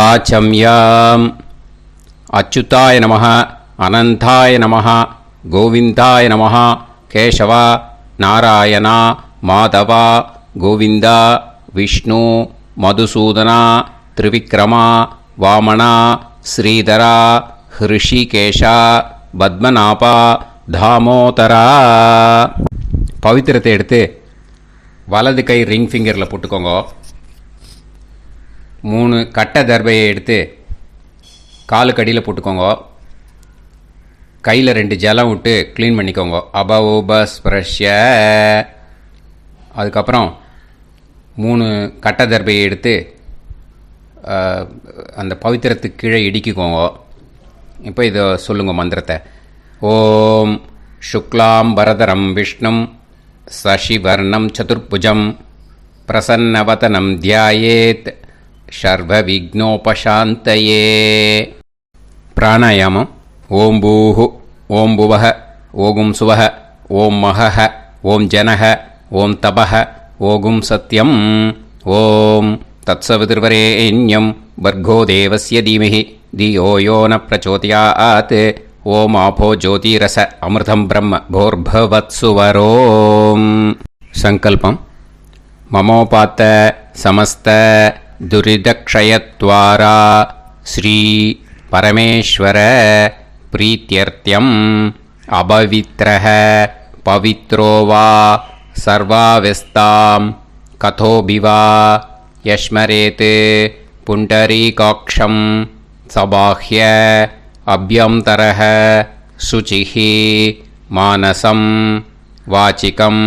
ஆச்சம்யாம். அச்சுதாய நமः, அனந்தாய நமः, கோவிந்தாய நமः, கேசவா, நாராயணா, மாதவா, கோவிந்தா, விஷ்ணு, மதுசூதனா, திரிவிக்ரமா, வாமனா, ஸ்ரீதரா, ஹிருஷிகேஷா, பத்மநாபா, தாமோதரா. பவித்திரத்தை எடுத்து வலது கை ரிங் ஃபிங்கரில் போட்டுக்கோங்க. 3 கட்டை தர்பையை எடுத்து காலுக்கடியில் போட்டுக்கோங்க. கையில் 2 ஜலம் விட்டு க்ளீன் பண்ணிக்கோங்க. அபவோபஸ்பிரஷ்ய. அதுக்கப்புறம் 3 கட்டை தர்பையை எடுத்து அந்த பவித்திரத்துக்கு கீழே இடிக்கிக்கோங்க. இப்போ இதை சொல்லுங்க மந்திரத்தை. ஓம் சுக்லாம் வரதரம் விஷ்ணும் சசிவர்ணம் சதுர்புஜம் பிரசன்னவதனம் தியாயேத் சர்வ விக்னோபசாந்தயே. பிராணாயாமம். ஓம் பூஹு, ஓம் புவஹ, ஓகும் சுவஹ, ஓம் மஹஹ, ஓம் ஜனஹ, ஓம் தபஹ, ஓகும் சத்யம். ஓம் தத்சவிதுர்வரேண்யம் வர்கோ தேவஸ்ய தீமஹி தியோ யோ ந பிரச்சோதயாத். ஓம் ஆபோ ஜோதிரச அமிர்தம் பிரம்ம போர்பவத்சுவரோம். சங்கல்பம். மமோபாத்த சமஸ்த துரிதக்ஷயத்வாரா ஸ்ரீ பரமேஸ்வர பிரீத்யர்த்தியம் அபவித்ரஹ பவித்ரோ வா சர்வாவஸ்தாம் கதோபிவா யஸ்மரேத் புண்டரீகாக்ஷம் சபாஹ்ய அப்யந்தரஹ சுசிஹ மானசம் வாசிகம்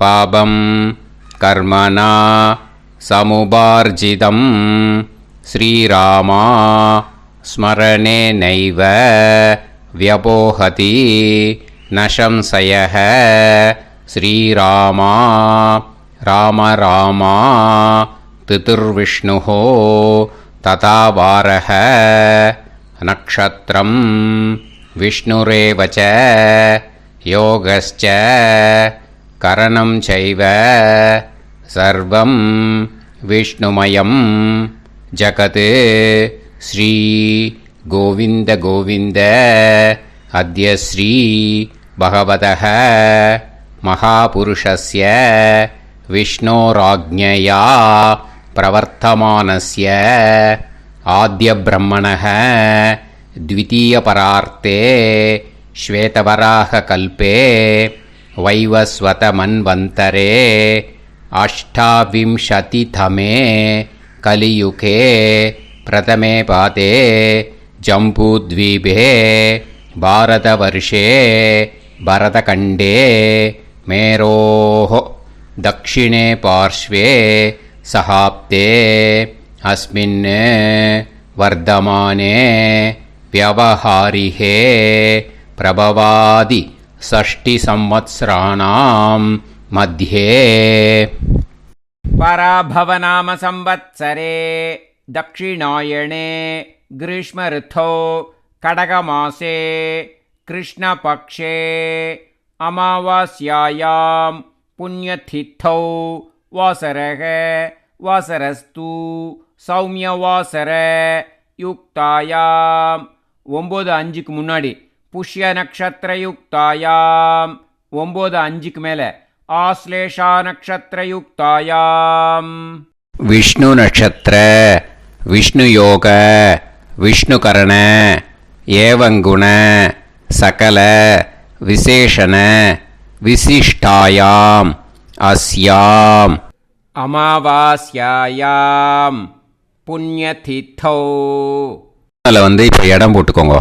பாபம் கர்மணா சமுபார்ஜிதம் ஸ்ரீராமா ஸ்மரணேனைவ வ்யபோஹதி நசம்சயः. ஸ்ரீராமா ராம ராமா திதிர்விஷ்ணுः ததா வாரः. நக்ஷத்ரம் விஷ்ணுரேவ ச யோகஸ்ச கரணம் சைவ சர்வம் விஷ்ணுமயம் ஜகத். ஸ்ரீ கோவிந்த கோவிந்த அத்ய ஸ்ரீ பகவதः மகாபுருஷஸ்ய விஷ்ணோராஜ்ஞயா பிரவர்த்தமானஸ்ய ஆத்ய பிரம்மணः த்விதீயபரார்த்தே ஸ்வேதவராக கல்பே வைவஸ்வத மன்வந்தரே அஷ்டாவிம்சதிதமே கலியுகே பிரதமே பாதே ஜம்பூத்வீபே பாரதவர்ஷே பரதகண்டே மேரோः தக்ஷிணே பார்ஷ்வே சஹாப்தே அஸ்மின் வர்தமானே व्यवहारिहे प्रभवादि षष्टि संवत्सराणां मध्ये. पराभवनाम संवत्सरे दक्षिणायणे ग्रीष्म ऋतौ कडगमासे कृष्णपक्षे अमावास्यायां पुण्यतिथौ वासरः वासरस्तु सौम्यवासर யுக்தாயாம் 9:05க்கு முன்னாடி புஷ்ய நக்ஷத்திர யுக்தாயாம் 9:05க்கு மேலே ஆஸ்லேஷா நக்ஷத்திர யுக்தாயாம் விஷ்ணு நட்சத்திர விஷ்ணு யோக விஷ்ணு கரண ஏவங்குண சகல விசேஷண விசிஷ்டாயாம் அஸ்யாம் அமாவாஸ்யாயாம் புண்ணியதித்தோ. பூனலை இப்போ இடம் போட்டுக்கோங்க.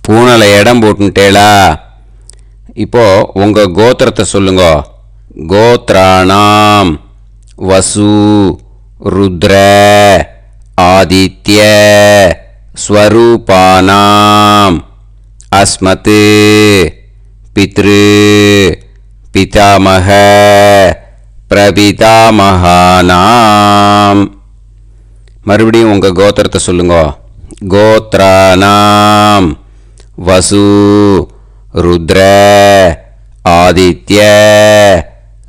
பூனலை இடம் போட்டுட்டேளா? இப்போது உங்கள் கோத்திரத்தை சொல்லுங்க. கோத்ராணாம் வசு ருத்ர ஆதித்ய ஸ்வரூபானாம் அஸ்மத் பித்ரு பிதாமக பிரபிதாமகானாம். மறுபடியும் உங்கள் கோத்திரத்தை சொல்லுங்க. கோத்ராணாம் வசு ருத்ர ஆதித்ய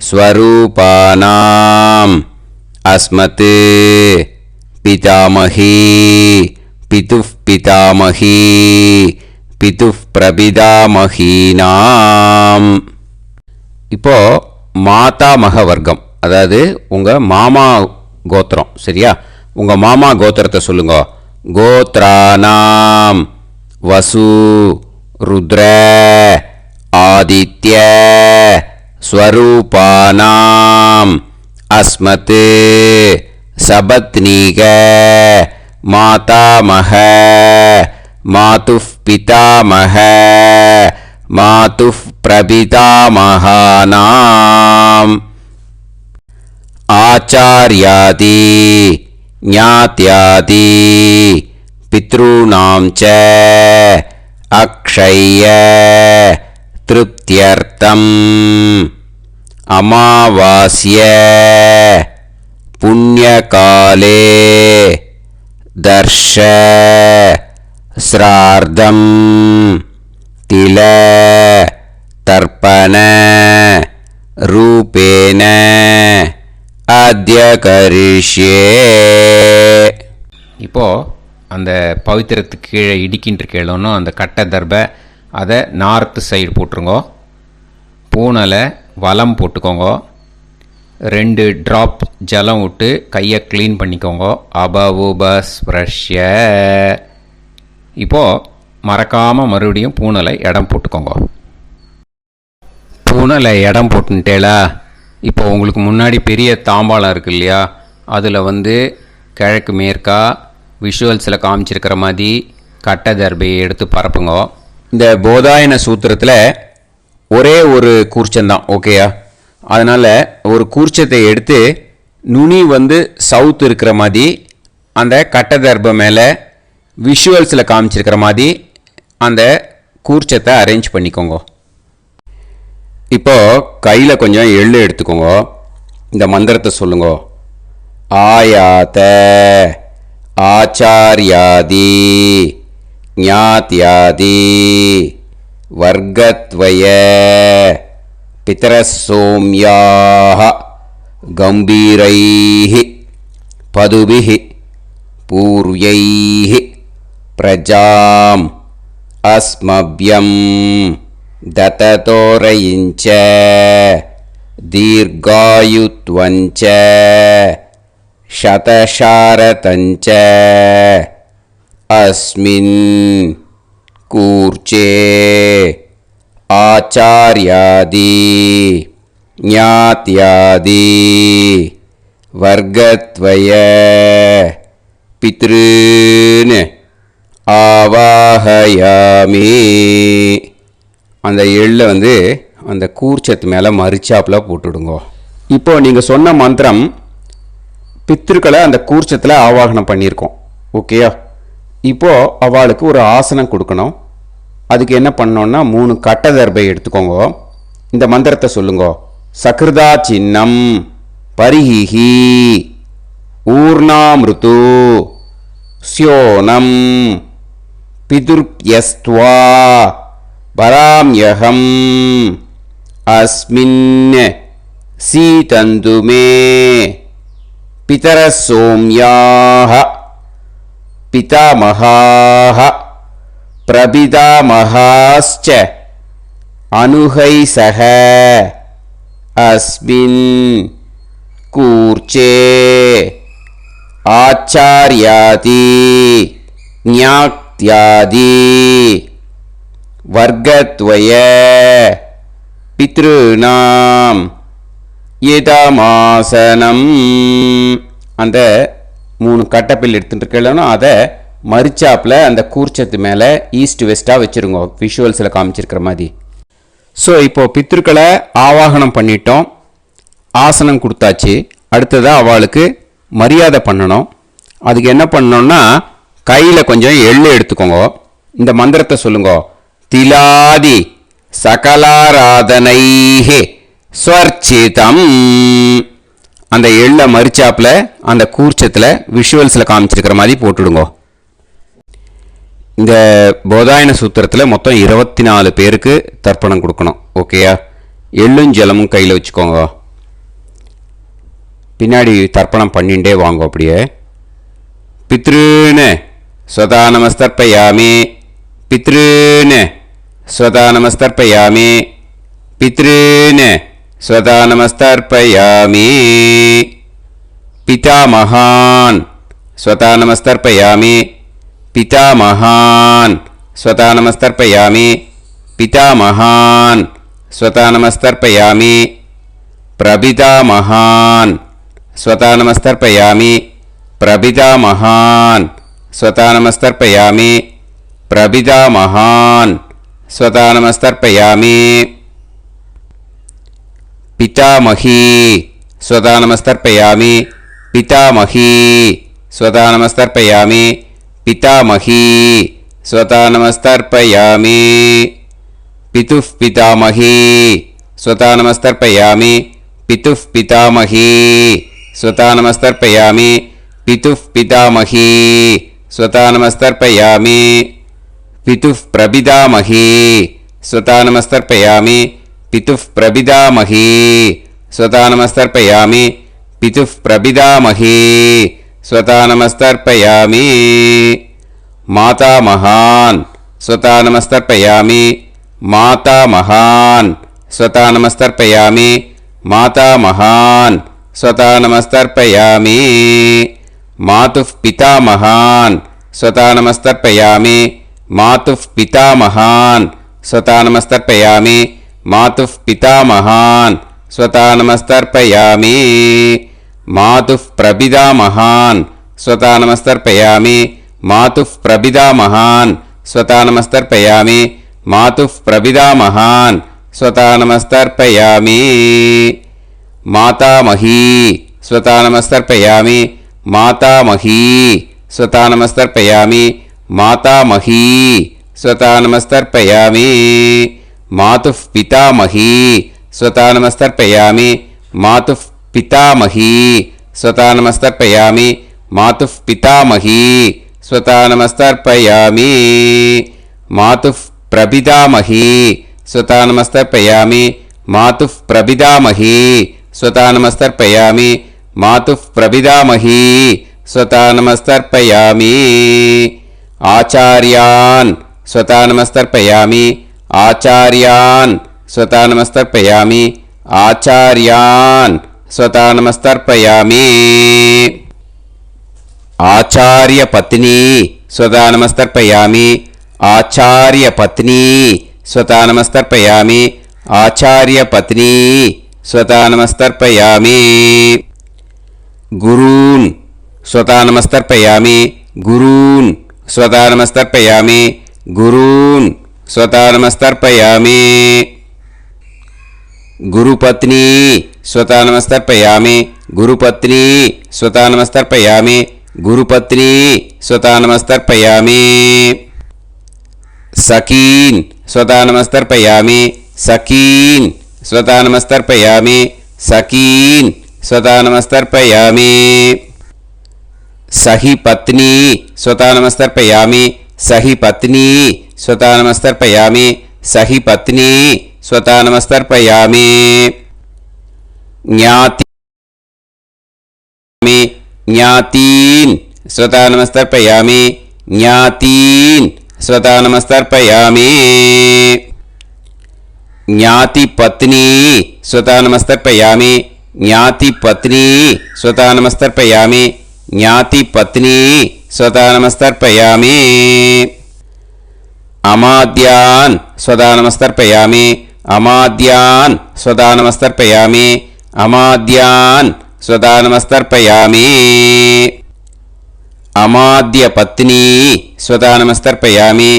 ஸ்வரூபானாம் அஸ்மத் பிதாமகி பிதுஃப் பிதாமகி பிதுஃப் பிரபிதாமகீனாம். இப்போ மாதாமக வர்க்கம், அதாவது உங்கள் மாமா கோத்திரம். சரியா? உங்கள் மாமா கோத்திரத்தை சொல்லுங்க. கோத்ரானாம் வசு ருத்ர ஆதித்ய ஸ்வரூபானாம் அஸ்மத் சபத்னீக மாதாமக மாதுஃப் பிதாமக மாதுஃப் பிரபிதாமகானாம். ஆச்சார்யாதி ஞாத்யாதி பித்ருணாம் ச அக்ஷய திருப்தியர்த்தம் அமாவாஸ்ய புண்ணியகாலே தர்ஷ ஸ்ரார்த்தம் தில தர்ப்பண ரூபேன அத்ய கரிஷ்யே. இப்போது அந்த பவித்திரத்துக்கு கீழே இடிக்கின்ற கீழோன்னு அந்த கட்டை தர்பை அதை நார்த்து சைடு போட்டுருங்கோ. பூனலை வலம் போட்டுக்கோங்க. 2 ட்ராப் ஜலம் விட்டு கையை க்ளீன் பண்ணிக்கோங்க. அபவுபஸ்ப்ரஷ்ய. இப்போது மறக்காமல் மறுபடியும் பூனலை இடம் போட்டுக்கோங்க. பூனலை இடம் போட்டுட்டேலா. இப்போ உங்களுக்கு முன்னாடி பெரிய தாம்பாளம் இருக்குது இல்லையா, அதில் கிழக்கு மேற்கா விஷுவல்ஸில் காமிச்சிருக்கிற மாதிரி கட்டை தர்பையை எடுத்து பரப்புங்க. இந்த போதாயன சூத்திரத்தில் ஒரே ஒரு கூர்ச்சந்தான், ஓகேயா? அதனால் ஒரு கூர்ச்சத்தை எடுத்து நுனி சவுத் இருக்கிற மாதிரி அந்த கட்டை தர்பை மேலே விஷுவல்ஸில் காமிச்சிருக்கிற மாதிரி அந்த கூர்ச்சத்தை அரேஞ்ச் பண்ணிக்கோங்க. இப்போது கையில் கொஞ்சம் எள்ளு எடுத்துக்கோங்க. இந்த மந்திரத்தை சொல்லுங்க. ஆயாத ஆச்சார்யாதி ஞாத்யாதி வர்க்கத்வய பிதரசோம்யாஹ கம்பீரைஹி பதுபிஹி பூர்வைஹி பிரஜாம் அஸ்மப்யம் தததோரயிஞ்ச தீர்காயுத்வஞ்ச சதசாரதஞ்ச அஸ்மின் கூர்ச்சே ஆச்சார்யாதி ஞாத்யாதி வர்க்கத்வய பித்ருன் ஆவாஹயாமி. அந்த எள்ளை அந்த கூர்ச்சத்து மேலே மரிச்சாப்பில் போட்டுடுங்க. இப்போது நீங்கள் சொன்ன மந்திரம் பித்ருக்களை அந்த கூர்ச்சத்தில் ஆவாகனம் பண்ணியிருக்கோம், ஓகேயா? இப்போது அவளுக்கு ஒரு ஆசனம் கொடுக்கணும். அதுக்கு என்ன பண்ணோன்னா 3 கட்டை தர்பை எடுத்துக்கோங்க. இந்த மந்திரத்தை சொல்லுங்க. சக்ருதா சின்னம் பரிஹி ஊர்ணாமிருத்து ஸ்யோனம் பிதுர்யஸ்த்வா பராம்யகம் அஸ்மின் சீதந்துமே பிதரசோம்யாஹ பிதாமகாஹ பிரபிதாமகாஸ்ச அனுகைசஹ அஸ்மின் கூர்ச்சே ஆச்சார்யாதி ஞாத்யாதி வர்க்கத்வய பித்ருநாம் இதமாசனம். அந்த 3 கட்டப்பில் எடுத்துகிட்டு இருக்கலன்னா அதை மரிச்சாப்பில் அந்த கூர்ச்சத்து மேலே ஈஸ்ட் வெஸ்ட்டாக வச்சுருங்க, விஷுவல்ஸில் காமிச்சிருக்கிற மாதிரி. ஸோ இப்போது பித்ருக்களை ஆவாகனம் பண்ணிட்டோம், ஆசனம் கொடுத்தாச்சு. அடுத்ததாக அவளுக்கு மரியாதை பண்ணணும். அதுக்கு என்ன பண்ணணும்னா கையில் கொஞ்சம் எள்ளு எடுத்துக்கோங்க. இந்த மந்திரத்தை சொல்லுங்க. திலாதி சகலாராதனைஹே ஸ்வர்ச்சிதம். அந்த எள்ளை மரிச்சாப்பில் அந்த கூர்ச்சத்தில் விஷுவல்ஸில் காமிச்சிருக்கிற மாதிரி போட்டுடுங்க. இந்த போதாயன சூத்திரத்தில் மொத்தம் 24 பேருக்கு தர்ப்பணம் கொடுக்கணும், ஓகேயா? எள்ளும் ஜலமும் கையில் வச்சுக்கோங்க. பின்னாடி தர்ப்பணம் பண்ணிகிட்டே வாங்க. அப்படியே पितॄन् स्वधा नमस्तर्पयामि पितॄन् स्वधा नमस्तर्पयामि पितॄन् स्वधा नमस्तर्पयामि पितामहान् स्वधा नमस्तर्पयामि पितामहान् स्वधा नमस्तर्पयामि पितामहान् स्वधा नमस्तर्पयामि प्रपितामहान् स्वधा नमस्तर्पयामि प्रपितामहान् स्वधा नमस्तर्पयामि प्रपितामहान् स्वधा नमस्तर्पयामि पितामही स्वधा नमस्तर्पयामि पितामही स्वधा नमस्तर्पयामि पितामही स्वधा नमस्तर्पयामि पितुः पितामही स्वधा नमस्तर्पयामि पितुः पितामही स्वधा नमस्तर्पयामि पितुः पितामही स्वधा नमस्तर्पयामि पितुः प्रपितामही स्वधा नमस्तर्पयामि पितुः प्रपितामही स्वधा नमस्तर्पयामि पितुः प्रपितामही स्वधा नमस्तर्पयामि मातामहान् स्वधा नमस्तर्पयामि मातामहान् स्वधा नमस्तर्पयामि मातामहान् स्वधा नमस्तर्पयामि मातुः पितामहान् स्वधा नमस्तर्पयामि मातुः पितामहान् स्वधा नमस्तर्पयामि मातुः पितामहान् स्वधा नमस्तर्पयामि मातुः प्रपितामहान् स्वधा नमस्तर्पयामि मातुः प्रपितामहान् स्वधा नमस्तर्पयामि मातुः प्रपितामहान् स्वधा नमस्तर्पयामि मातामही स्वधा नमस्तर्पयामि मातामही स्वधा नमस्तर्पयामि मातामही स्वधा नमस्तर्पयामि मातुः पितामही स्वधा नमस्तर्पयामि मातुः पितामही स्वधा नमस्तर्पयामि मातुः पितामही स्वधा नमस्तर्पयामि मातुः प्रपितामही स्वधा नमस्तर्पयामि मातुः प्रपितामही स्वधा नमस्तर्पयामि मातुः प्रपितामही स्वधा नमस्तर्पयामि आचार्यान् स्वधा नमस्तर्पयामि आचार्यान् स्वधा नमस्तर्पयामि आचार्यान् स्वधा नमस्तर्पयामि आचार्यपत्नी स्वधा नमस्तर्पयामि आचार्यपत्नी स्वधा नमस्तर्पयामि आचार्यपत्नी स्वधा नमस्तर्पयामि गुरून् स्वधा नमस्तर्पयामि गुरून् स्वधा नमस्तर्पयामि गुरून् स्वधा नमस्तर्पयामि गुरुपत्नी स्वधा नमस्तर्पयामि गुरुपत्नी स्वधा नमस्तर्पयामि गुरुपत्नी स्वधा नमस्तर्पयामि सखीन् स्वधा नमस्तर्पयामि सखीन् स्वधा नमस्तर्पयामि सखीन् स्वधा नमस्तर्पयामि सही पत्नी स्वधा नमस्तर्पयामि सही पत्नी स्वधा नमस्तर्पयामि सही पत्नी स्वधा नमस्तर्पयामि ज्ञाति ज्ञातीन् स्वधा नमस्तर्पयामि ज्ञातीन् स्वधा नमस्तर्पयामि ज्ञातिपत्नी स्वधा नमस्तर्पयामि ज्ञातिपत्नी स्वधा नमस्तर्पयामि ज्ञातिपत्नी स्वधा नमस्तर्पयामि अमाद्यान् स्वधा नमस्तर्पयामि अमाद्यान् स्वधा नमस्तर्पयामि अमाद्यान् स्वधा नमस्तर्पयामि अमाद्यपत्नी स्वधा नमस्तर्पयामि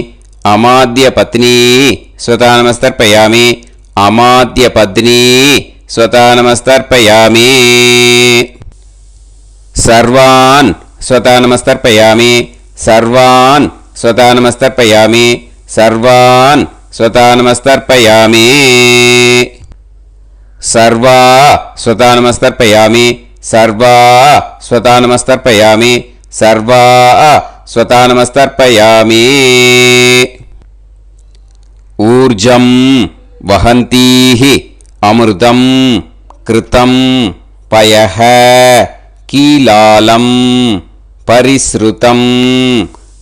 अमाद्यपत्नी स्वधा नमस्तर्पयामि अमाद्यपत्नी स्वधा नमस्तर्पयामि सर्वान् स्वधा नमस्तर्पयामि सर्वान् स्वधा नमस्तर्पयामि सर्वान् स्वधा नमस्तर्पयामि सर्वा स्वधा नमस्तर्पयामि सर्वा स्वधा नमस्तर्पयामि सर्वा स्वधा नमस्तर्पयामि ऊर्जं वहन्तीः अमृतं कृतं पयः कीलालं பரிஸ்ருதம்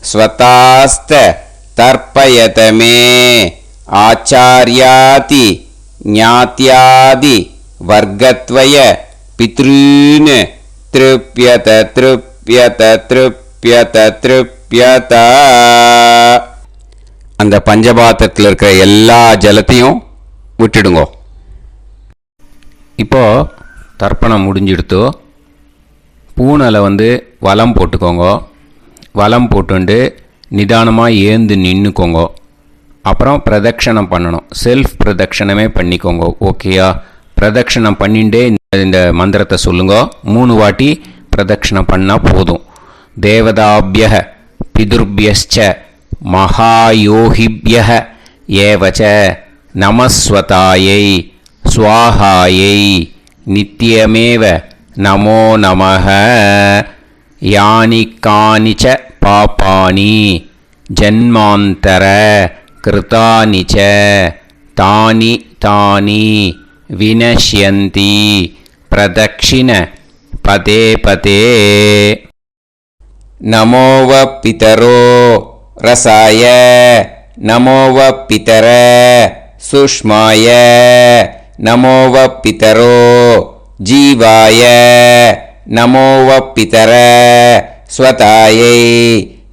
ஸ்வதாஸ்த தர்ப்பயத மே ஆச்சார்யாதி ஞாத்யாதி வர்க்கத்வய பித்ருன் த்ருப்யத த்ருப்யத த்ருப்யத த்ருப்யத. அந்த பஞ்சபாத்திரத்தில் இருக்கிற எல்லா ஜலத்தையும் விட்டுடுங்கோ. இப்போ தர்ப்பணம் முடிஞ்சிடுத்தோ பூனலை வலம் போட்டுக்கோங்க. வலம் போட்டுண்டு நிதானமாக ஏந்து நின்றுக்கோங்க. அப்புறம் பிரதட்சணம் பண்ணணும். செல்ஃப் பிரதட்சணமே பண்ணிக்கோங்க. ஓகேயா? பிரதட்சணம் பண்ணிண்டே இந்த மந்திரத்தை சொல்லுங்க. 3 வாட்டி பிரதட்சணம் பண்ணால் போதும். தேவதாபிய பிதுர்பியச்ச மகாயோகிபிய ஏவச்ச நமஸ்வதாயை ஸ்வாஹாயை நித்யமேவ நமோ நமஹ. யானி கானிச்ச பாபானி ஜன்மாந்தர கிருதானி ச தானி தானி வினஷ்யந்தி பிரதக்ஷிண பதே பதே. நமோவ பிதரோ ரசாய நமோவ பிதர சுஷ்மாய நமோவ பிதரோ ஜீவாய நமோவ பிதர ஸ்வதாயை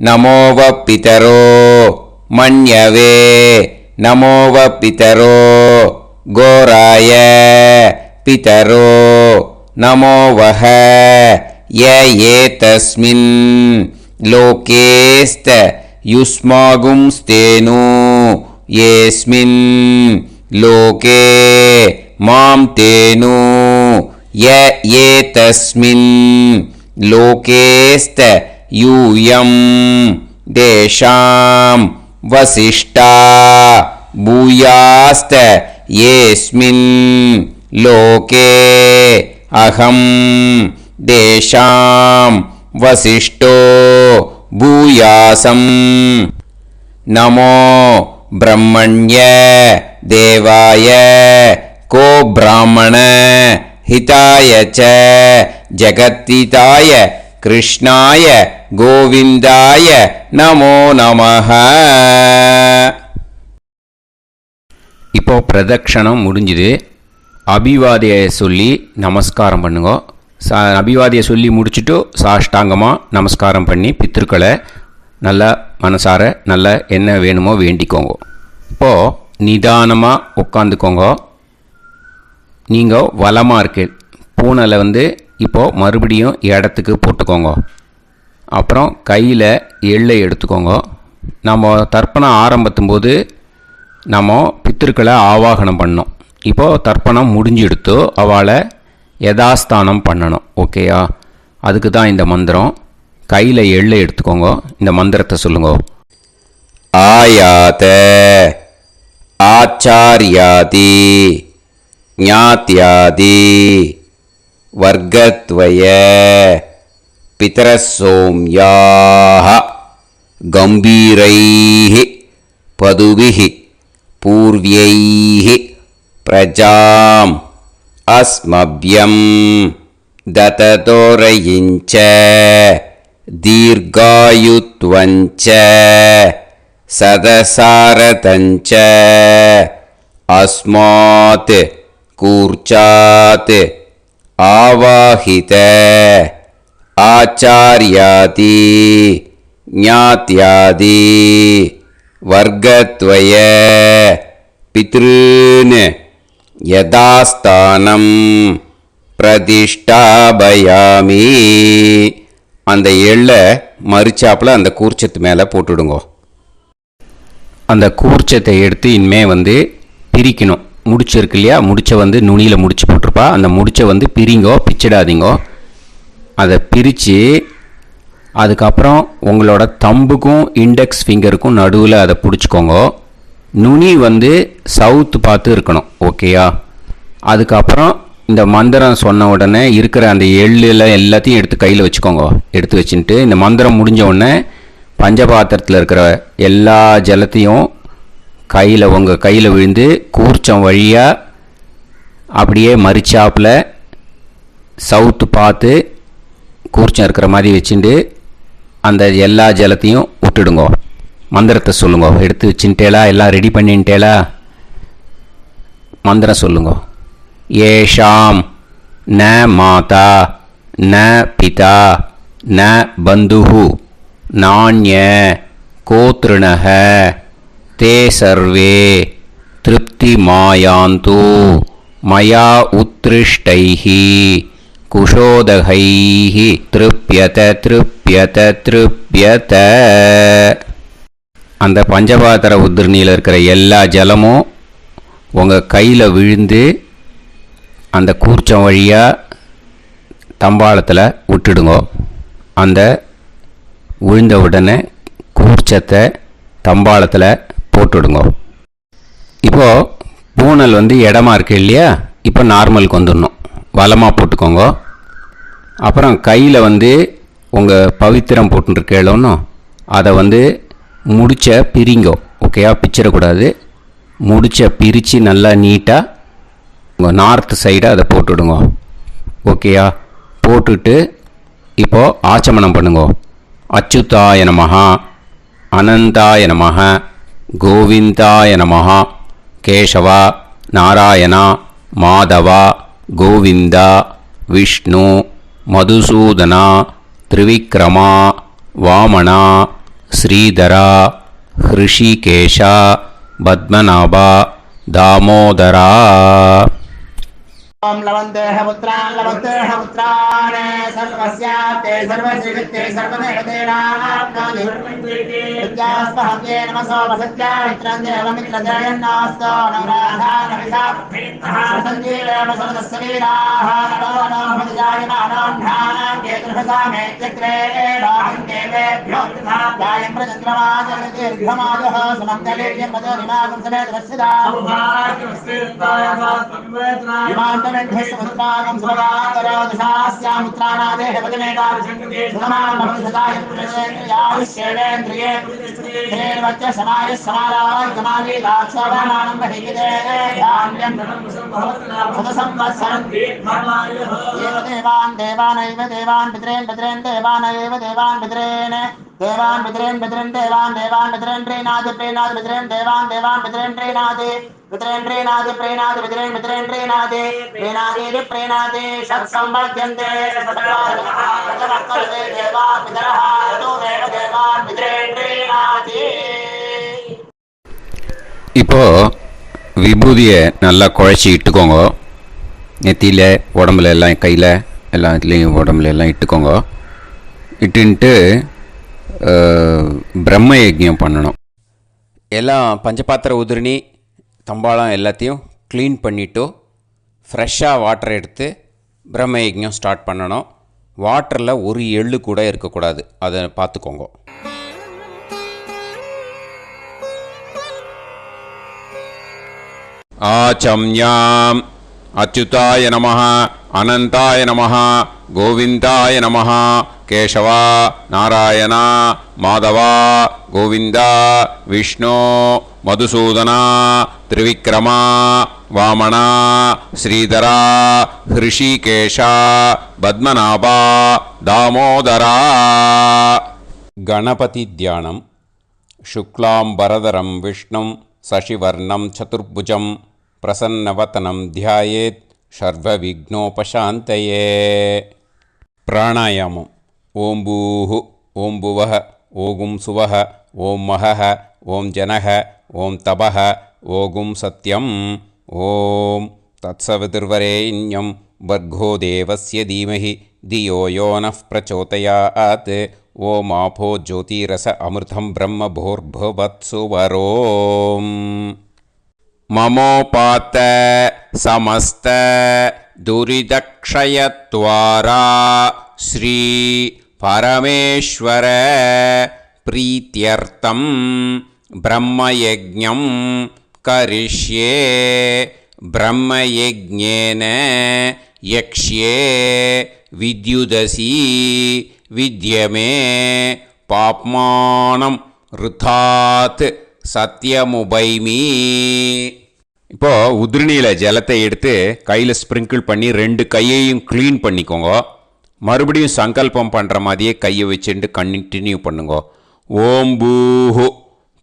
நமோவ பிதரோ மன்யவே நமோவ பிதரோ கோராய பிதரோ நமோவஹ. ய ஏதஸ்மின் லோகேஸ்த யுஸ்மாகும்ஸ்தேனு ஏஸ்மின் லோகே மாம் தேனு. ய ஏதஸ்மின் லோகேஸ்த யூயம் தேஷாம் வசிஷ்டா பூயாஸ்த ஏஸ்மின் லோகே அகம் தேஷாம் வசிஷ்டோ பூயாசம். நமோ பிரம்மண்ய தேவாய கோ பிராமண ஹிதாய ச ஜகத்திதாய கிருஷ்ணாய கோவிந்தாய நமோ நமஹ. இப்போ பிரதட்சணம் முடிஞ்சுது. அபிவாதியை சொல்லி நமஸ்காரம் பண்ணுங்க. அபிவாதியை சொல்லி முடிச்சுட்டு சாஷ்டாங்கமாக நமஸ்காரம் பண்ணி பித்திருக்களை நல்லா மனசார நல்லா என்ன வேணுமோ வேண்டிக்கோங்க. இப்போது நிதானமாக உட்காந்துக்கோங்க. நீங்கள் வலமாக இருக்கு பூனலை இப்போது மறுபடியும் இடத்துக்கு போட்டுக்கோங்க. அப்புறம் கையில் எள்ளை எடுத்துக்கோங்க. நம்ம தர்ப்பணம் ஆரம்பித்தும் போது நம்ம பித்திருக்களை ஆவாகனம் பண்ணோம். இப்போது தர்ப்பணம் முடிஞ்செடுத்து அவளை யதாஸ்தானம் பண்ணணும். ஓகேயா? அதுக்கு தான் இந்த மந்திரம். கையில் எள்ளை எடுத்துக்கோங்க. இந்த மந்திரத்தை சொல்லுங்க. ஆயாத ஆச்சார்யாதி ஞாத்யாதி வர்க்கத்வய பிதரசோம்யாஹ கம்பீரைஹி பதுபிஹி பூர்வ்யைஹி பிரஜாம் அஸ்மப்யம் தததோரயிஞ்ச தீர்காயுத்வஞ்ச சதசாரதஞ்ச அஸ்மாத் கூர்ச்சாத் ஆவாஹித ஆச்சார்யாதி ஞாத்யாதி வர்க்கத்வய பித்ருன் யதாஸ்தானம் பிரதிஷ்டாபயாமி. அந்த எள்ளை மறிச்சாப்பில் அந்த கூர்ச்சத்து மேலே போட்டுடுங்க. அந்த கூர்ச்சத்தை எடுத்து இனிமே பிரிக்கணும். முடிச்சிருக்கு இல்லையா? முடிச்சை நுனியில் முடிச்சு போட்டிருப்பா. அந்த முடிச்சை பிரிங்கோ, பிச்சிடாதீங்கோ. அதை பிரித்து அதுக்கப்புறம் உங்களோட தம்புக்கும் இண்டெக்ஸ் ஃபிங்கருக்கும் நடுவில் அதை பிடிச்சிக்கோங்க. நுனி சவுத்து பார்த்து இருக்கணும். ஓகேயா? அதுக்கப்புறம் இந்த மந்திரம் சொன்ன உடனே இருக்கிற அந்த எள்ளில் எல்லாத்தையும் எடுத்து கையில் வச்சுக்கோங்க. எடுத்து வச்சுட்டு இந்த மந்திரம் முடிஞ்ச உடனே பஞ்சபாத்திரத்தில் இருக்கிற எல்லா ஜலத்தையும் உங்கள் கையில் விழுந்து கூர்ச்சம் வழியாக அப்படியே மறிச்சாப்பில் சவுத்து பார்த்து கூர்ச்சம் இருக்கிற மாதிரி வச்சுட்டு அந்த எல்லா ஜலத்தையும் விட்டுடுங்கோ. மந்திரத்தை சொல்லுங்க. எடுத்து வச்சுட்டேலா? எல்லாம் ரெடி பண்ணிட்டேலா? மந்திரம் சொல்லுங்க. ஏஷாம் ந மாதா ந பிதா ந பந்துஹு நாண்ய கோத்ருணஹ தே சர்வே திருப்திமாயாந்து மயா உத்ருஷ்டைஹி குஷோதகைஹி திருப்யத திருப்யத திருப்யத. அந்த பஞ்சபாத்திர உதிரணியில் இருக்கிற எல்லா ஜலமும் உங்கள் கையில் விழுந்து அந்த கூர்ச்சம் வழியாக தம்பாளத்தில் விட்டுடுங்க. அந்த விழுந்த உடனே கூர்ச்சத்தை தம்பாளத்தில் போட்டுடுங்க. இப்போது பூனல் இடமா இருக்கு இல்லையா? இப்போ நார்மலுக்கு வந்துடணும். வலமாக போட்டுக்கோங்க. அப்புறம் கையில் உங்கள் பவித்திரம் போட்டுருக்கேளோன்னு அதை முடிச்ச பிரிங்கோ. ஓகேயா? பிச்சிடக்கூடாது. முடிச்ச பிரித்து நல்லா நீட்டாக உங்கள் நார்த் சைடை அதை போட்டுவிடுங்க. ஓகேயா? போட்டுட்டு இப்போது ஆச்சமனம் பண்ணுங்க. அச்சுதாய நமஹ அனந்தாய நமஹ கோவிந்தாய நமஹ கேசவா நாராயணா மாதவா கோவிந்தா விஷ்ணு மதுசூதனா திரிவிக்ரமா வாமனா ஸ்ரீதரா ஹிருஷிகேஷா பத்மநாபா தாமோதரா. ओम लवन्देह पुत्रान् लवन्देह पुत्रान् सर्वस्याते सर्वश्रीवित्ते सर्वदेवतेनाप्नोति विद्यास्पहते नमसो वसत्या मित्रं देवमित्रजयन्नास्तो नवराधानविधा सञ्जीवेम सर्वस्य वीराः नमो नमः जायमानां केतुर्भसामे चक्रे राहं देवेभ्यो गायं प्रचक्रमाजगदीर्घमाजः समङ्गलेयं पदोनिमागं समेत वस्यदा समुद्रागं सुभगाकरोदशास्यामुत्रानादेह पदमेकाभिषङ्कृते सुमानमभिसदायपुरेन्द्रिये धेर्वच्च समायः समाराय समाली दाक्षावानानं बहिगिदे धान्यं सदसंवत्सरं एव देवानैव देवान् पितॄन् देवानैव देवान् पितॄन् देवान् पितॄन् देवान् पितॄन् प्रीणाति पितॄन् देवान् पितॄन् प्रीणाति पितॄन् प्रीणाति प्रीणाति षट्संवर्ध्यन्ते देवा पितरः ततोमेव देवान् पितॄन् प्रीणाति. இப்போ விபூதியை நல்லா குழச்சி இட்டுக்கோங்க. நெத்தியில் உடம்புல எல்லாம் கையில் எல்லா இதுலேயும் உடம்புல எல்லாம் இட்டுக்கோங்க. இட்டுன்ட்டு பிரம்ம யஜ்ஞம் பண்ணணும். எல்லாம் பஞ்சபாத்திர உதிரணி தம்பாளம் எல்லாத்தையும் க்ளீன் பண்ணிவிட்டு ஃப்ரெஷ்ஷாக வாட்டர் எடுத்து பிரம்ம யஜ்ஞம் ஸ்டார்ட் பண்ணணும். வாட்டரில் ஒரு எள்ளு கூட இருக்கக்கூடாது. அதை பார்த்துக்கோங்க. ஆச்சம்யாம் அச்சுதாய நமஹ அனந்தாய நமஹ கோவிந்தாய நமஹ கேசவா நாராயணா மாதவா கோவிந்தா விஷ்ணு மதுசூதனா திரிவிக்ரமா வாமனா ஸ்ரீதரா ஹிருஷிகேஷா பத்மநாபா தாமோதரா. கணபதி தியானம். शुक्लांबरधरं विष्णुं शशिवर्णं चतुर्भुजं प्रसन्नवदनं ध्यायेत् सर्वविघ्नोपशान्तये. प्राणायामम्. ओं भूः ओं भुवः ओं सुवः ओं महः ओं जनः ओं तपः ओं सत्यम्. ओं तत्सवितुर्वरेण्यं भर्गो देवस्य धीमहि धियो यो नः प्रचोदयात्. ओम आपो ज्योतिरस अमृतं ब्रह्म भूर्भुवत्सुवरों. ममोपात समस्त दुरिदक्षयद्वारा श्री परमेश्वर प्रीत्यर्थं ब्रह्मयज्ञं करिष्ये. ब्रह्मयज्ञेन यक्ष्ये विद्युदसी विद्यमे पाप्मानं ऋतात् சத்தியமுபைமி. இப்போது உதிரணியில் ஜலத்தை எடுத்து கையில் ஸ்ப்ரிங்கிள் பண்ணி 2 கையையும் க்ளீன் பண்ணிக்கோங்க. மறுபடியும் சங்கல்பம் பண்ணுற மாதிரியே கையை வச்சுட்டு கண்டினியூ பண்ணுங்க. ஓம் பூஹு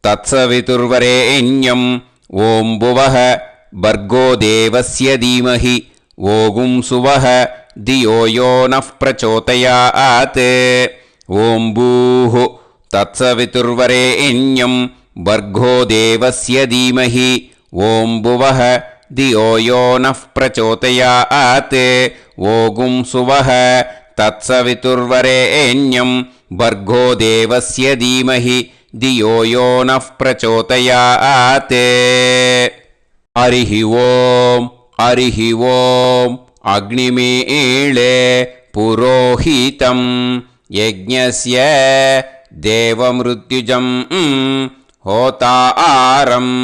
தத்சவிதுர்வரேண்யம் ஓம் புவஹ பர்கோ தேவஸ்ய தீமஹி ஓகும் சுவஹ தியோ யோ நஃப் பிரச்சோதயாத். ஓம் பூஹு தத்சவிதுர்வரேண்யம் பர்கோ தேவஸ்ய தீமஹி ஓம் புவஹ தியோ யோ நஃப் பிரச்சோதயாத். ஓகும் சுவஹ தத்சவிதுர்வரேண்யம் பர்கோ தேவஸ்ய தீமஹி தியோ யோ நஃப் பிரச்சோதயாத். ஹரிஹி ஓம் ஹரிஹி ஓம் அக்னிமீளே புரோஹிதம் யஜ்ஞஸ்ய தேவமிருத்யுஜம் ஹோதாரம்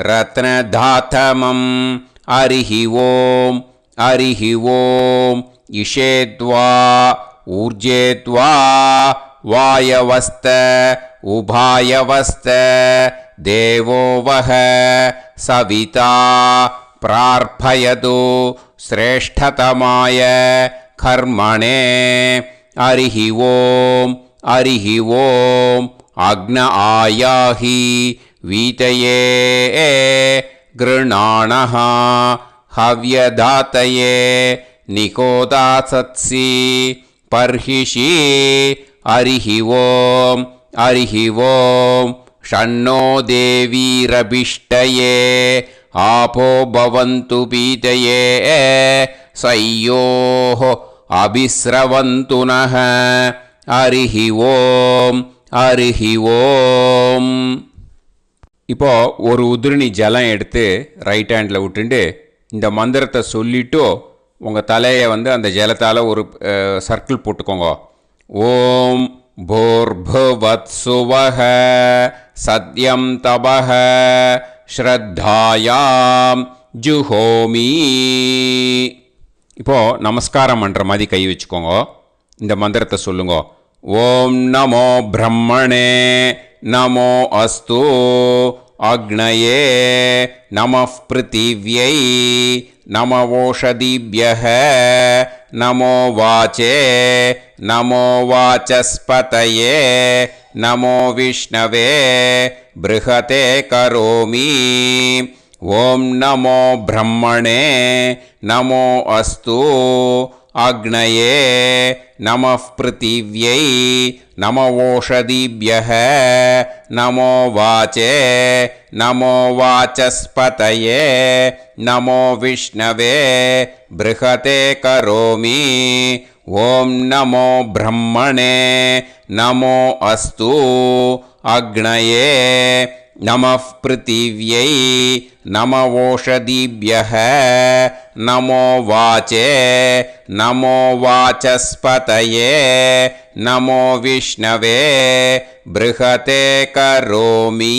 ரத்னதாத்தமம். ஹரிஹி ஓம் ஹரிஹி ஓம் இஷேத்வா ஊர்ஜேத்வா வாயவஸ்த உபாயவஸ்த தேவோ வஹ சவிதா பிரார்ப்பயது ஸ்ரேஷ்டதமாய கர்மணே. ஹரிஹி ஓம் ஹரிஹி ஓம் அக்ன ஆயாஹி வீதயே கிருணாணஹ ஹவ்யதாத்தயே நிகோதாசத்சி பர்ஹிஷி. ஹரிஹி ஓம் ஹரிஹி ஓம் ஷண்ணோ தேவீரபிஷ்டயே ஆபோ பவந்து பீதயே சய்யோஹ அபிஸ்ரவந்து நஹ. ஹரிஹி ஓம் ஹரிஹி ஓம். இப்போ ஒரு உதிரணி ஜலம் எடுத்து ரைட் ஹேண்டில் விட்டுண்டு இந்த மந்திரத்தை சொல்லிட்டு உங்கள் தலையை அந்த ஜலத்தால் ஒரு சர்க்கிள் போட்டுக்கோங்க. ஓம் பூர்புவத்சுவஹ சத்யம் தபஹ ஸ்ரத்தாயாம் ஜுஹோமி. இப்போது நமஸ்காரம் பண்ணுற மாதிரி கை வச்சுக்கோங்க. இந்த மந்திரத்தை சொல்லுங்க. ஓம் நமோ பிரம்மணே நமோ அஸ்து அக்னயே நமः பிருத்திவ்யை நமவோஷதிभ्यः நமோ வாச்சே நமோ வாசஸ்பதயே நமோ விஷ்ணவே ப்ருஹதே கரோமி. ஓம் நமோ பிரம்மணே நமோ அஸ்து அக்னயே நமः பிருத்திவ்யை நமவோஷதிभ्यः நமோ வாச்சே நமோ வாசஸ்பதயே நமோ விஷ்ணவே ப்ருஹதே கரோமி. ஓம் நமோ பிரம்மணே நமோ அஸ்து அக்னயே நமः பிருத்திவ்யை நமவோஷதிभ्यः நமோ வாச்சே நமோ வாசஸ்பதயே நமோ விஷ்ணவே ப்ருஹதே கரோமி.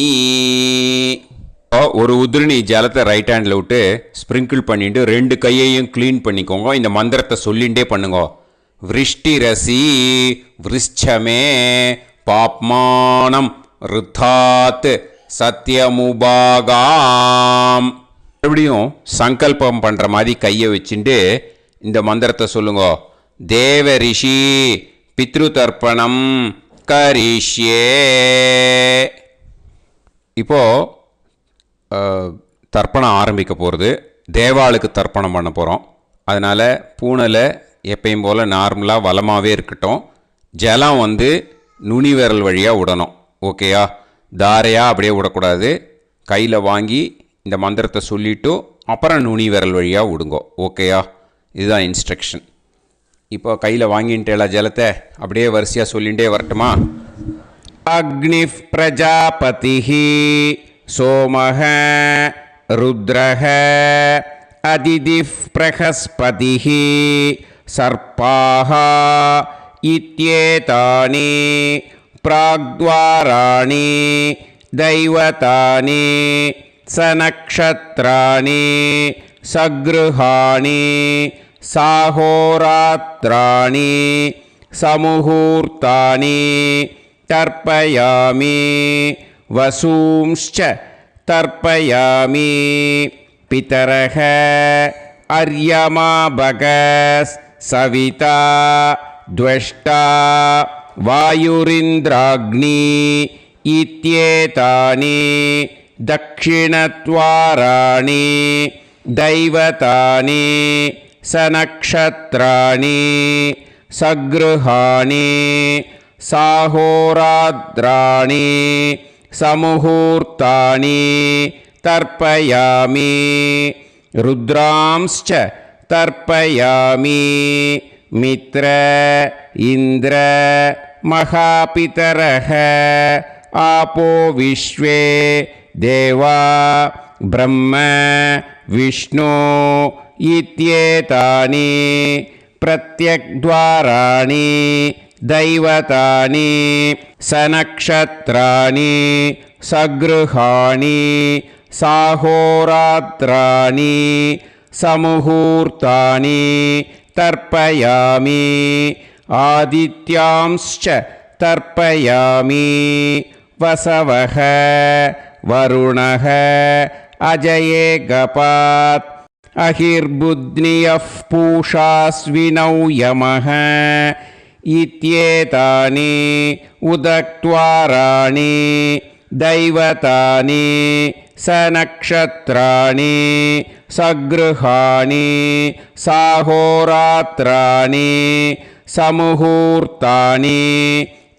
ஒரு உதிரணி ஜலத்தை ரைட் ஹேண்டில் விட்டு ஸ்ப்ரிங்கிள் பண்ணிட்டு ரெண்டு கையையும் க்ளீன் பண்ணிக்கோங்க. இந்த மந்திரத்தை சொல்லிகிட்டே பண்ணுங்க. விருஷ்டிரசி விருஷ்சமே பாப்மானம் ருத்தாத் சத்யமுபாகாம். மறுபடியும் சங்கல்பம் பண்ணுற மாதிரி கையை வச்சுட்டு இந்த மந்திரத்தை சொல்லுங்க. தேவ ரிஷி பித்ரு தர்ப்பணம் கரிஷ்யே. இப்போது தர்ப்பணம் ஆரம்பிக்க போகிறது. தேவாளுக்கு தர்ப்பணம் பண்ண போகிறோம். அதனால் பூனையில் எப்பயும் போல் நார்மலாக வளமாகவே இருக்கட்டும். ஜலம் நுனி விரல் வழியாக விடணும். ஓகேயா? தாரையாக அப்படியே விடக்கூடாது. கையில் வாங்கி இந்த மந்திரத்தை சொல்லிவிட்டு அப்புறம் நுனி விரல் வழியாக விடுங்கோ. ஓகேயா? இதுதான் இன்ஸ்ட்ரக்ஷன். இப்போ கையில் வாங்கிட்டேல ஜலத்தை அப்படியே வரிசையாக சொல்லிகிட்டே வரட்டுமா? அக்னி பிரஜாபதி சோமஹ ருத்ரஹ அதிதி பிரகஸ்பதி சர்ப்பாஹ இத்யேதானி प्राग्द्वाराणि दैवतानि सनक्षत्राणि सगृहाणि साहोरात्राणि समुहूर्तानि तर्पयामि वसूंश्च तर्पयामि पितरः अर्यमा भगस् सविता द्वेष्टा वायुरिन्द्राग्नी इत्येतानि दक्षिणद्वाराणि दैवतानि सनक्षत्राणि सगृहाणि साहोरात्राणि समुहूर्तानि तर्पयामि रुद्रांश्च तर्पयामि मित्र इन्द्र महापितरः आपो विश्वे देवा ब्रह्म विष्णु इत्येतानि प्रत्यग्द्वाराणि दैवतानि सनक्षत्राणि सगृहाणि साहोरात्राणि समुहूर्तानि तर्पयामि आदित्यांश्च तर्पयामि वसवः वरुणः अजये गपात् अहिर्बुध्नियः पूषास्विनौ यमः इत्येतानि उदक्त्वाराणि दैवतानि सनक्षत्राणि सगृहाणि साहोरात्राणि समुहूर्तानि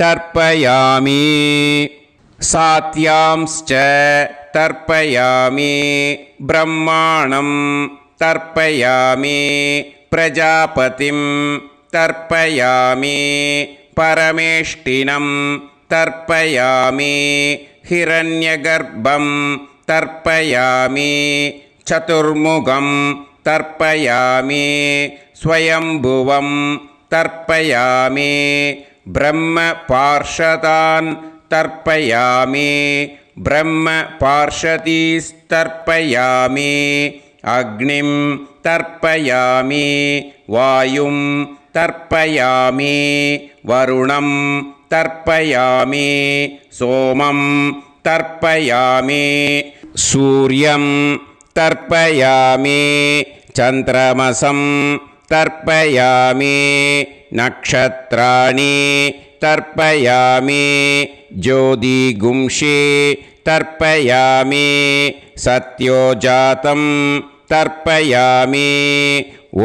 तर्पयामि सात्यांश्च तर्पयामि ब्रह्माणं तर्पयामि प्रजापतिं तर्पयामि परमेष्टिनं तर्पयामि हिरण्यगर्भं तर्पयामि चतुर्मुखं तर्पयामि स्वयंभुवं तर्पयामि ब्रह्मपार्षदान् तर्पयामि ब्रह्मपार्षदीस्तर्पयामि अग्निं तर्पयामि वायुं तर्पयामि वरुणं तर्पयामि सोमं तर्पयामि सूर्यं तर्पयामि चन्द्रमसं तर्पयामि नक्षत्राणि तर्पयामि ज्योतिगुंषि तर्पयामि सत्योजातं तर्पयामि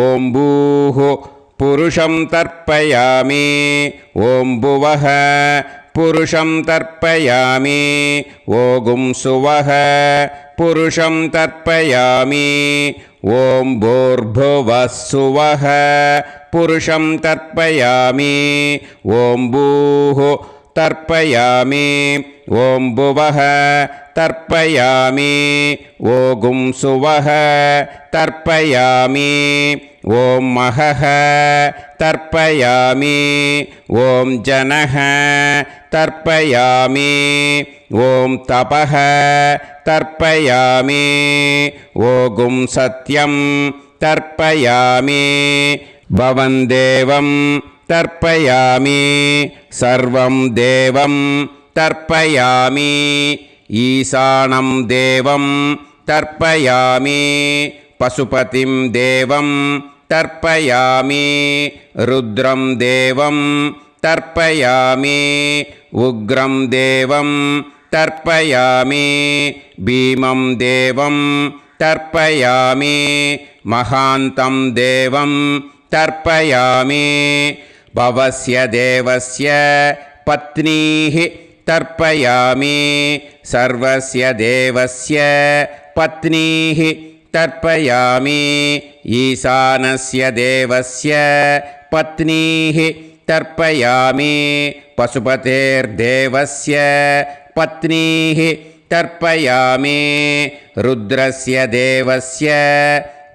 ॐ भूः पुरुषं तर्पयामि ॐ भुवः पुरुषं तर्पयामि ॐ सुवः पुरुषं तर्पयामि ॐ भूर्भुवः सुवः पुरुषं तर्पयामि ॐ भूः तर्पयामि ॐ भुवः तर्पयामि ॐ सुवः तर्पयामि ॐ महः तर्पयामि ॐ जनः तर्पयामि ॐ तपः तर्पयामि ॐ सत्यं तर्पयामि भवन् देवं तर्पयामि सर्वं देवं तर्पयामि ईशानं देवं तर्पयामि पशुपतिं देवं तर्पयामि रुद्रं देवं तर्पयामि उग्रं देवं तर्पयामि भीमं देवं तर्पयामि महान्तं देवं तर्पयामि भवस्य देवस्य पत्नीः तर्पयामि सर्वस्य देवस्य पत्नीः तर्पयामि ईशानस्य देवस्य पत्नीः तर्पयामि पशुपतेर्देवस्य पत्नीः तर्पयामि रुद्रस्य देवस्य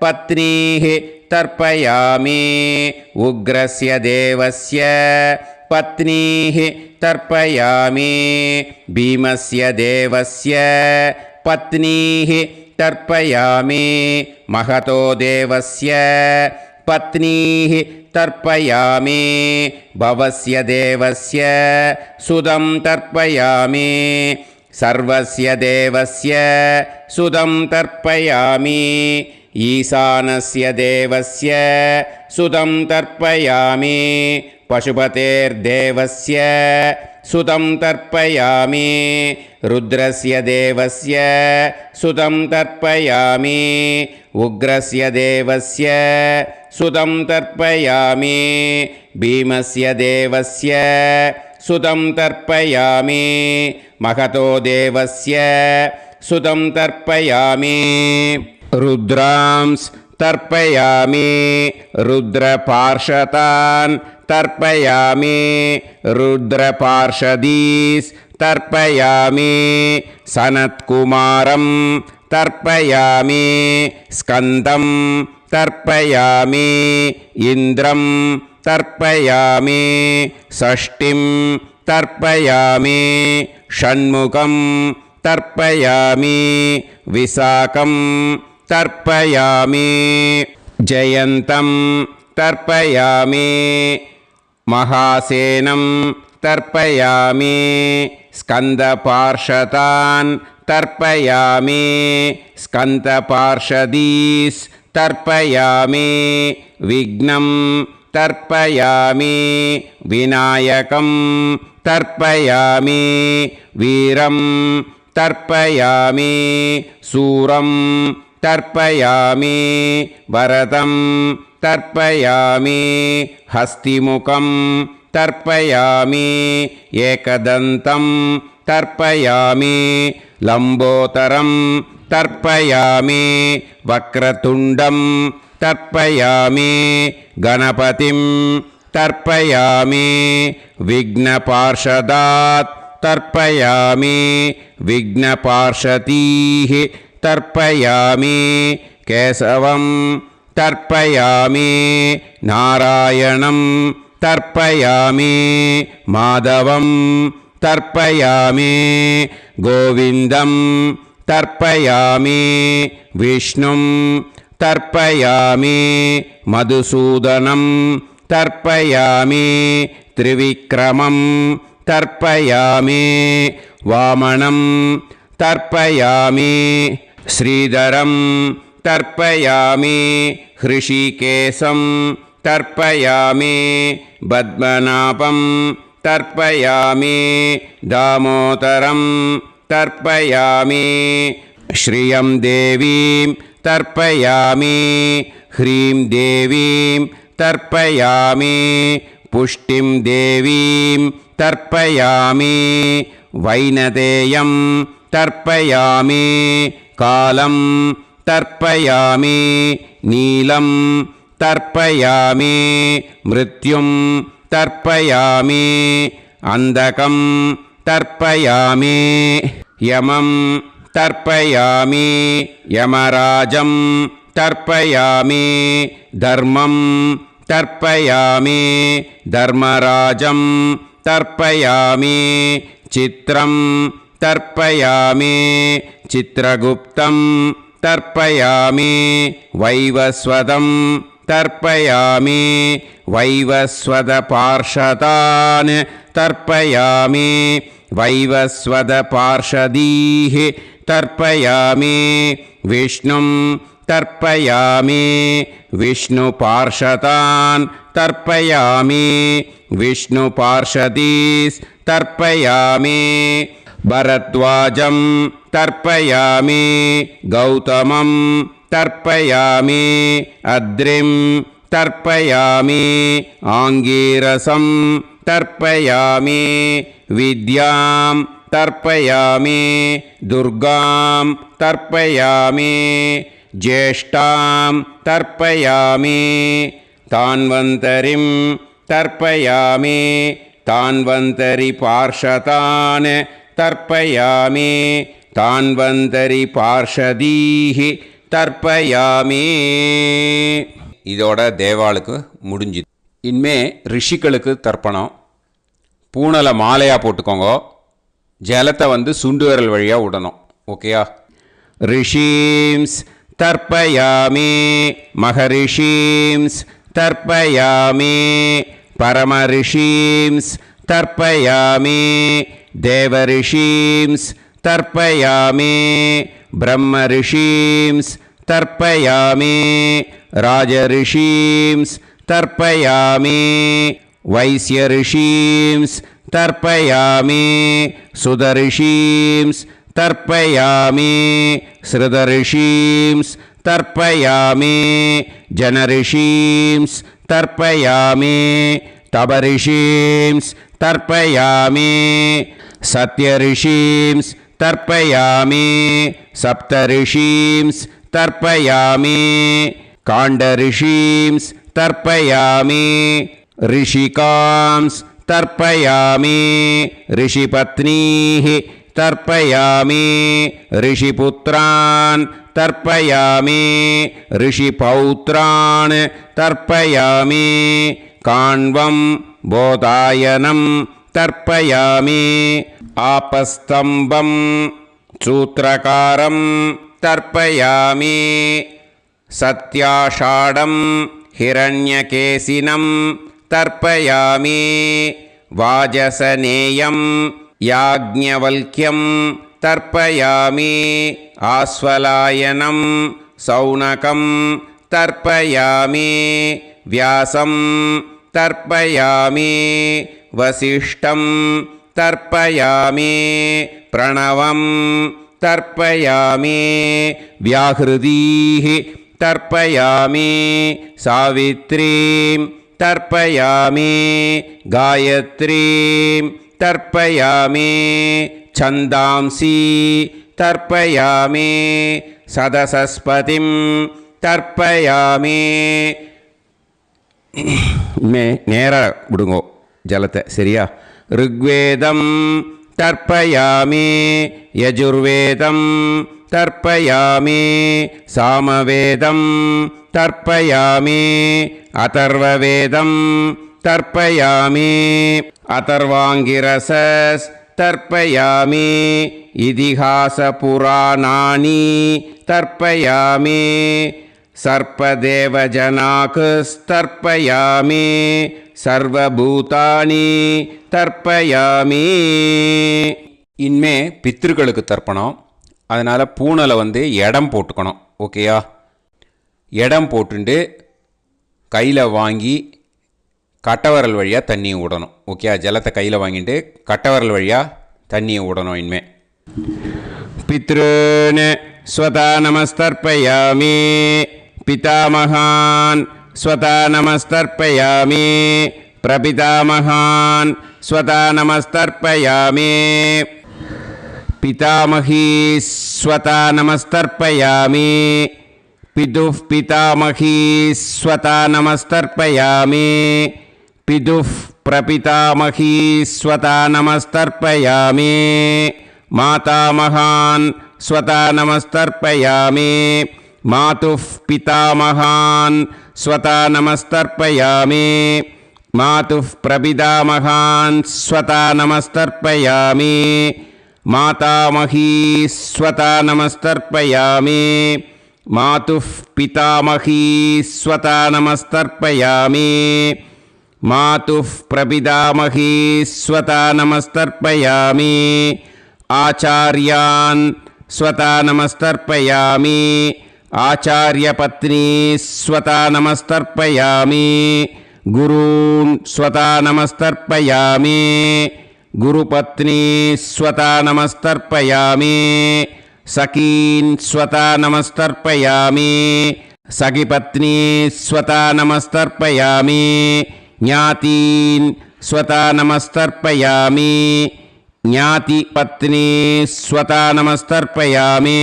पत्नीः तर्पयामि उग्रस्य देवस्य पत्नीः तर्पयामि भीमस्य देवस्य पत्नीः तर्पयामि महतो देवस्य पत्नीः तर्पयामि भवस्य देवस्य सुदं तर्पयामि सर्वस्य देवस्य सुतं तर्पयामि ईशानस्य देवस्य सुतं तर्पयामि पशुपतेर्देवस्य सुतं तर्पयामि रुद्रस्य देवस्य सुतं तर्पयामि उग्रस्य देवस्य सुतं तर्पयामि भीमस्य देवस्य सुतं तर्पयामि महतो देवस्य सुतं तर्पयामि रुद्रांस् तर्पयामि रुद्रपार्षदान् तर्पयामि रुद्रपार्षदीस् तर्पयामि सनत्कुमारं तर्पयामि स्कन्दं तर्पयामि इन्द्रं तर्पयामि षष्टिं तर्पयामि षण्मुखं तर्पयामि विशाखं तर्पयामि जयन्तं तर्पयामि महासेनं तर्पयामि स्कन्दपार्षदान् तर्पयामि स्कन्दपार्षदीस् तर्पयामि विघ्नं तर्पयामि विनायकं तर्पयामि वीरं तर्पयामि सूरं तर्पयामि वरदं तर्पयामि हस्तिमुखं तर्पयामि एकदन्तं तर्पयामि लम्बोदरं तर्पयामि वक्रतुण्डं तर्पयामि गणपतिं तर्पयामि विघ्नपार्षदात् तर्पयामि विघ्नपार्षदीः तर्पयामि केशवं तर्पयामि नारायणं तर्पयामि माधवं तर्पयामि गोविन्दं तर्पयामि विष्णुं तर्पयामि मधुसूदनं तर्पयामि त्रिविक्रमं तर्पयामि वामनं तर्पयामि श्रीधरं तर्पयामि हृषीकेशं तर्पयामि पद्मनाभं तर्पयामि दामोदरं तर्पयामि श्रियं देवीं तर्पयामि ह्रीं देवीं तर्पयामि पुष्टिं देवीं तर्पयामि वैनतेयं तर्पयामि कालं तर्पयामि नीलं तर्पयामि मृत्युं तर्पयामि अन्धकं तर्पयामि यमं तर्पयामि यमराजं तर्पयामि धर्मं तर्पयामि धर्मराजं तर्पयामि चित्रं तर्पयामि चित्रगुप्तं तर्पयामि वैवस्वतं तर्पयामि वैवस्वतपार्षदान् तर्पयामि वैवस्वतपार्षदीः तर्पयामि विष्णुं तर्पयामि विष्णुपार्षदान् तर्पयामि विष्णुपार्षदीस् तर्पयामि भरद्वाजं तर्पयामि गौतमं तर्पयामि अद्रिं तर्पयामि आङ्गीरसं तर्पयामि विद्यां तर्पयामि दुर्गां तर्पयामि ज्येष्ठां तर्पयामि तान्वन्तरिं तर्पयामि तान्वन्तरिपार्षदान् तर्पयामि तान्वन्तरिपार्षदीः தர்ப்பயாமி. இதோட தேவாளுக்கு முடிஞ்சுது. இனிமே ரிஷிகளுக்கு தர்ப்பணம். பூனலை மாலையாக போட்டுக்கோங்க. ஜலத்தை சுண்டு விரல் வழியாக விடணும். ஓகேயா? ரிஷீம்ஸ் தர்ப்பயாமி, மகரிஷீம்ஸ் தர்ப்பயாமி, பரமரிஷீம்ஸ் தர்ப்பயாமி, தேவரிஷீம்ஸ் तर्पयामि ब्रह्मऋषींस् तर्पयामि राजऋषींस् तर्पयामि वैश्यऋषींस् तर्पयामि सुदऋषींस् तर्पयामि श्रुतऋषींस् तर्पयामि जनऋषींस् तर्पयामि तपऋषींस् तर्पयामि सत्यऋषींस् तर्पयामि सप्तऋषींस् तर्पयामि काण्डऋषींस् तर्पयामि ऋषिकांस् तर्पयामि ऋषिपत्नीः तर्पयामि ऋषिपुत्रान् तर्पयामि ऋषिपौत्रान् तर्पयामि काण्वं बोधायनं तर्पयामि आपस्तम्भं सूत्रकारं तर्पयामि सत्याषाढं हिरण्यकेशिनं तर्पयामि वाजसनेयं याज्ञवल्क्यं तर्पयामि आस्वलायनं सौनकं तर्पयामि व्यासं तर्पयामि वसिष्ठं तर्पयामि प्रणवं तर्पयामि व्याहृतीः तर्पयामि सावित्रीं तर्पयामि गायत्रीं तर्पयामि छन्दांसि तर्पयामि सदसस्पतिं तर्पयामि நேராக விடுங்கோ ஜலத்தை சரியா ऋग्वेदं तर्पयामि यजुर्वेदं तर्पयामि सामवेदं तर्पयामि अथर्ववेदं तर्पयामि अथर्वाङ्गिरसस् तर्पयामि इतिहासपुराणानि तर्पयामि सर्पदेवजनाकस्तर्पयामि सर्वभूतानि तर्पयामि இனிமே பித்ருக்களுக்கு தர்ப்பணம். அதனால் பூனலை இடம் போட்டுக்கணும். ஓகேயா? இடம் போட்டுண்டு கையில் வாங்கி கட்டவரல் வழியாக தண்ணியை விடணும். ஓகேயா? ஜலத்தை கையில் வாங்கிட்டு கட்டவரல் வழியாக தண்ணியை விடணும். இனிமே பித்ருன் ஸ்வதா நமஸ்தர்ப்பயாமி पितामहान् स्वता नमस्तर्पयामि प्रपितामहान् स्वता नमस्तर्पयामि पितामही स्वता नमस्तर्पयामि पितुः पितामही स्वता नमस्तर्पयामि पितुः प्रपितामही स्वता नमस्तर्पयामि मातामहान् स्वता नमस्तर्पयामि मातुः पितामहान् स्वता नमस्तर्पयामि मातुः प्रपितामहान् स्वता नमस्तर्पयामि मातामही स्वता नमस्तर्पयामि मातुः पितामही स्वता नमस्तर्पयामि मातुः प्रपितामही स्वता नमस्तर्पयामि आचार्यान् स्वता नमस्तर्पयामि आचार्यपत्नी स्वता नमस्तर्पयामि गुरून् स्वता नमस्तर्पयामि गुरुपत्नी स्वता नमस्तर्पयामि सखीन् स्वता नमस्तर्पयामि सखिपत्नी स्वता नमस्तर्पयामि ज्ञातीन् स्वता नमस्तर्पयामि ज्ञातिपत्नी स्वता नमस्तर्पयामि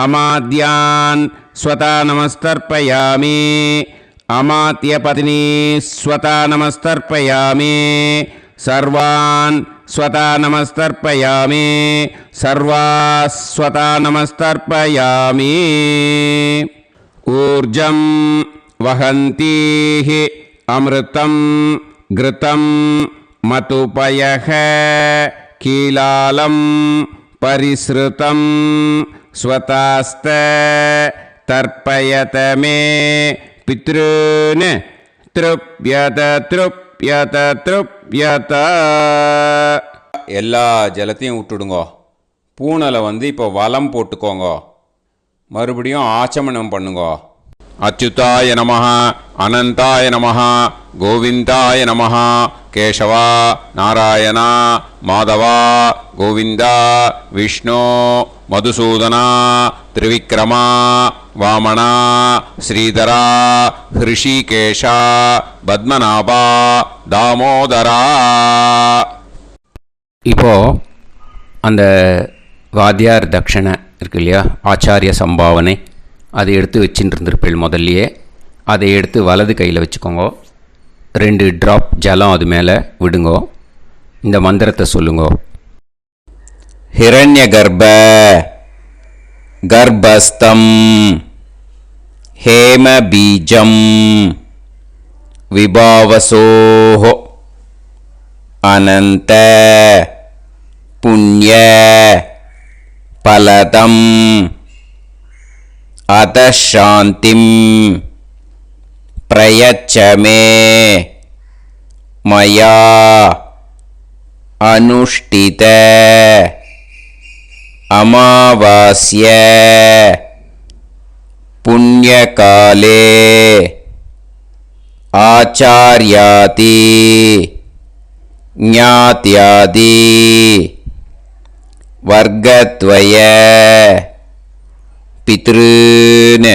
अमाद्यान् स्वता नमस्तर्पयामि अमात्यपत्नी स्वता नमस्तर्पयामि सर्वान् स्वता नमस्तर्पयामि सर्वास्वता नमस्तर्पयामि ऊर्जं वहन्तीः अमृतं घृतं मतुपयः कीलालं परिसृतं स्वतास्त तर्पयत मे पितॄन् तृप्यत எல்லா ஜலத்தையும் விட்டுடுங்கோ. பூனலை வந்து இப்போ வலம் போட்டுக்கோங்க. மறுபடியும் ஆச்சமனம் பண்ணுங்க. அச்சுதாய நமஹ, அனந்தாய நமஹ, கோவிந்தாய நமஹ, கேசவா, நாராயணா, மாதவா, கோவிந்தா, விஷ்ணு, மதுசூதனா, திரிவிக்ரமா, வாமனா, ஸ்ரீதரா, ஹிருஷிகேஷா, பத்மநாபா, தாமோதரா. இப்போது அந்த வாத்தியார் தட்சணை இருக்கு இல்லையா, ஆச்சாரிய சம்பாவனை, அதை எடுத்து வச்சுட்டு இருந்திருப்பேள் முதல்லையே. அதை எடுத்து வலது கையில் வச்சுக்கோங்க. 2 ட்ராப் ஜலம் அது மேலே விடுங்கோ. இந்த மந்திரத்தை சொல்லுங்கோ. हिरण्य गर्भ गर्भस्थम हेम बीजम विभावसोः अनंत पुण्य फलदम अतः शांतिम प्रयच्छ मे मया अनुष्ठित अमावास्य पुण्यकाले आचार्यादि ज्ञात्यादि वर्गद्वय पितॄन्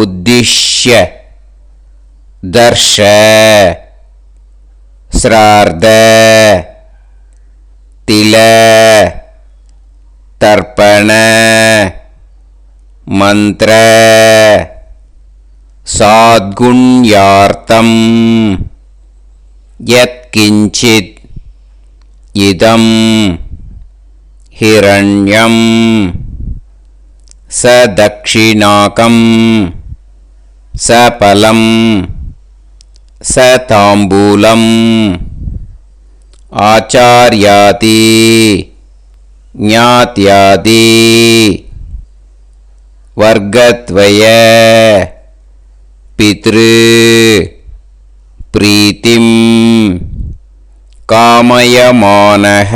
उद्दिश्य दर्श श्रार्ध तिल तर्पण मंत्र साद्गुण्यार्थम यत्किंचित् इदं हिरण्यं स दक्षिणाकं स फलं स ताम्बूलम् आचार्यादि ज्ञात्यादि वर्गद्वय पितृ प्रीतिं कामयमानः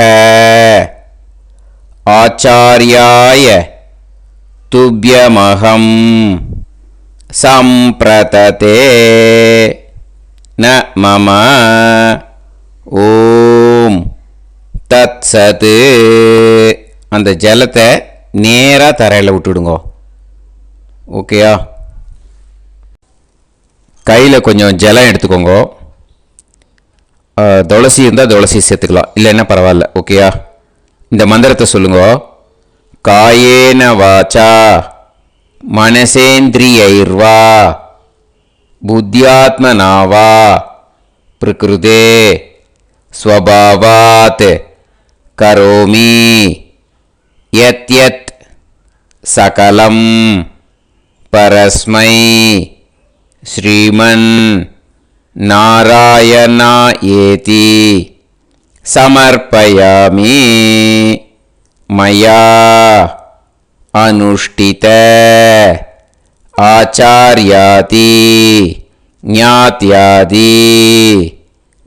आचार्याय तुभ्यमहं सम्प्रतते न मम ஓம் தத் சத். அந்த ஜலத்தை நேராக தரையில் விட்டுடுங்க. ஓகேயா? கையில் கொஞ்சம் ஜலம் எடுத்துக்கோங்க. துளசி இருந்தால் துளசி சேர்த்துக்கலாம், இல்லைன்னா பரவாயில்ல. ஓகேயா? இந்த மந்திரத்தை சொல்லுங்க. காயேன வாச்சா மனசேந்திரியைர்வா புத்தியாத்மனாவா பிரகிருதே स्वभावात् करोमि यत् यत् सकलं परस्मै श्रीमन् नारायणायेति समर्पयामि मया अनुष्ठित आचार्यादि ज्ञात्यादि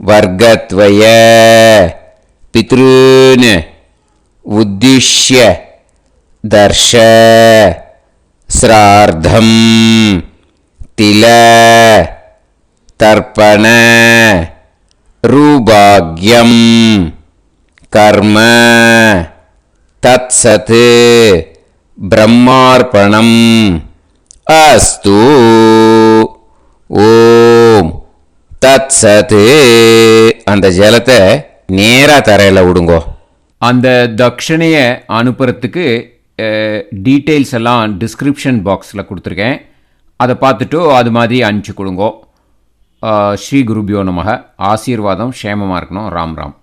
वर्गद्वय पितॄन् उद्दिश्य दर्श श्रार्धं तिल तर्पण रूपाग्यं कर्म तत्सत् ब्रह्मार्पणम् अस्तु. ஓம் தத் சத். அந்த ஜலத்தை நேராக தரையில் விடுங்கோ. அந்த தட்சணையை அனுப்புறதுக்கு டீட்டெயில்ஸ் எல்லாம் டிஸ்கிரிப்ஷன் பாக்ஸில் கொடுத்துருக்கேன். அதை பார்த்துட்டு அது மாதிரி அனுப்பிச்சி கொடுங்கோ. ஸ்ரீ குருபியோ நமக. ஆசீர்வாதம், க்ஷேமமாக இருக்கணும். ராம் ராம்.